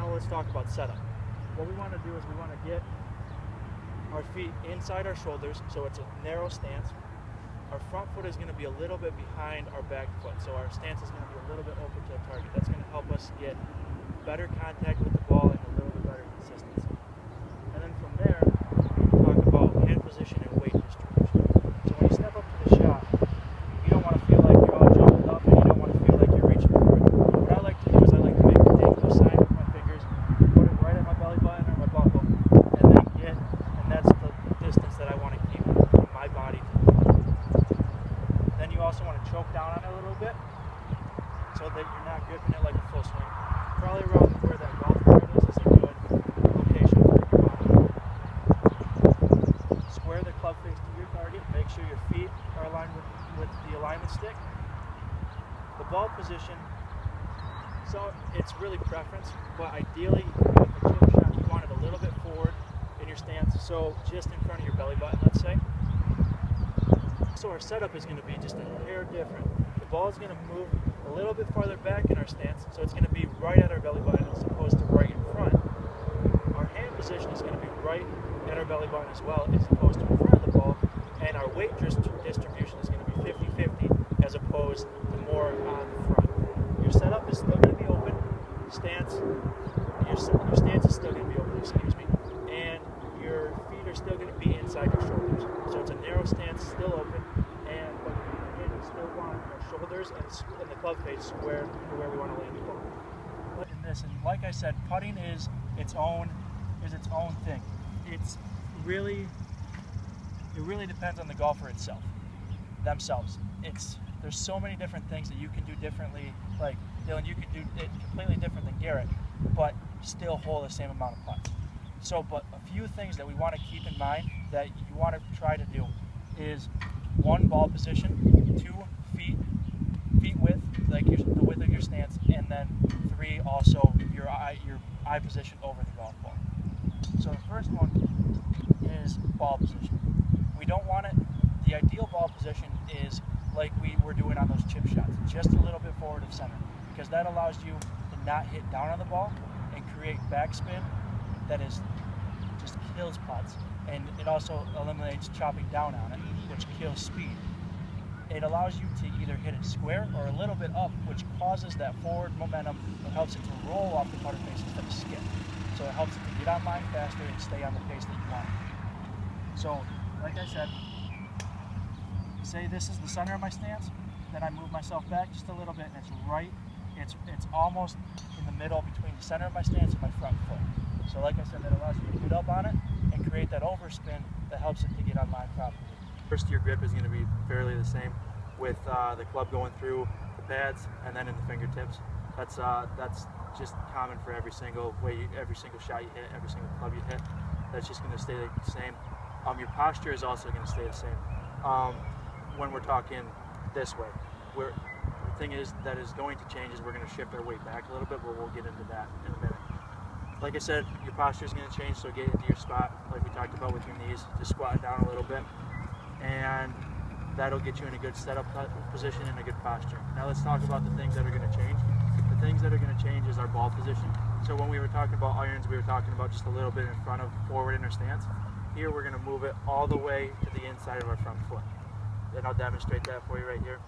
now let's talk about setup. What we want to do is we want to get our feet inside our shoulders, so it's a narrow stance. Our front foot is going to be a little bit behind our back foot, so our stance is going to be a little bit open to the target. That's going to help us get better contact with the ball and a little bit better consistency. And then from there, we talk about hand position and weight distribution. So when you step up to the shot, you don't want to feel like you're all jumped up and you don't want to feel like you're reaching for it. What I like to do is I like to make a dangle sign with my fingers, put it right at my belly button or my buckle, and then and that's the distance that I want to keep from my body to the ball. Then you also want to choke down on it a little bit so that you're not gripping it like a full swing. Probably around where that golf cart is a good location for your body. Square the club face to your target. Make sure your feet are aligned with the alignment stick. The ball position, so it's really preference, but ideally with a chip shot you want it a little bit forward in your stance, so just in front of your belly button, let's say. So our setup is going to be just a hair different. The ball is going to move a little bit farther back in our stance, so it's going to be right at our belly button as opposed to right in front. Our hand position is going to be right at our belly button as well as opposed to in front of the ball, and our weight distribution is going to be 50-50 as opposed to more on the front. Your setup is still going to be open, your stance is still going to be open, excuse me, and your feet are still going to be inside your shoulders. So it's a narrow stance, still open, but again, we still want our shoulders and the club face where we want to land the ball. In this, and like I said, putting is its own thing. It really depends on the golfer themselves. There's so many different things that you can do differently. Like Dylan, you can do it completely different than Garrett, but still hold the same amount of putts. So, but a few things that we want to keep in mind that you want to try to do is 1, ball position, 2, feet width, like the width of your stance, and then 3, also your eye position over the golf ball. So the first one is ball position. We don't want it. The ideal ball position is like we were doing on those chip shots, just a little bit forward of center, because that allows you to not hit down on the ball and create backspin that just kills putts, and it also eliminates chopping down on it, which kills speed. It allows you to either hit it square or a little bit up, which causes that forward momentum and helps it to roll off the putter face instead of skip. So it helps it to get online faster and stay on the pace that you want. So, like I said, say this is the center of my stance, then I move myself back just a little bit, and it's almost in the middle between the center of my stance and my front foot. So like I said, that allows you to get up on it and create that overspin that helps it to get online properly. First, your grip is going to be fairly the same with the club going through the pads and then in the fingertips. That's just common for every single shot you hit, every single club you hit. That's just going to stay the same. Your posture is also going to stay the same. When we're talking this way, the thing that is going to change is we're going to shift our weight back a little bit, but we'll get into that in a minute. Like I said, your posture is going to change, so get into your spot, like we talked about with your knees, just squat down a little bit, and that'll get you in a good setup position and a good posture. Now let's talk about the things that are going to change. The things that are going to change is our ball position. So when we were talking about irons, we were talking about just a little bit in front of forward in our stance. Here we're going to move it all the way to the inside of our front foot. And I'll demonstrate that for you right here.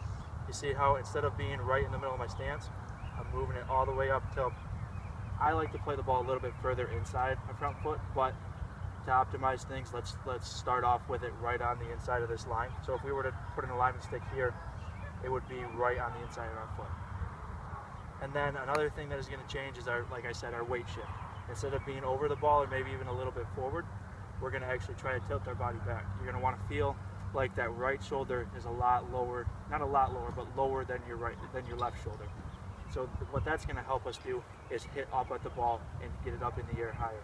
You see how instead of being right in the middle of my stance, I'm moving it all the way up till I like to play the ball a little bit further inside my front foot, but to optimize things, let's start off with it right on the inside of this line. So if we were to put an alignment stick here, it would be right on the inside of our foot. And then another thing that is going to change is like I said, our weight shift. Instead of being over the ball or maybe even a little bit forward, we're going to actually try to tilt our body back. You're going to want to feel like that right shoulder is a lot lower, not a lot lower, but lower than your left shoulder. So what that's going to help us do is hit up at the ball and get it up in the air higher.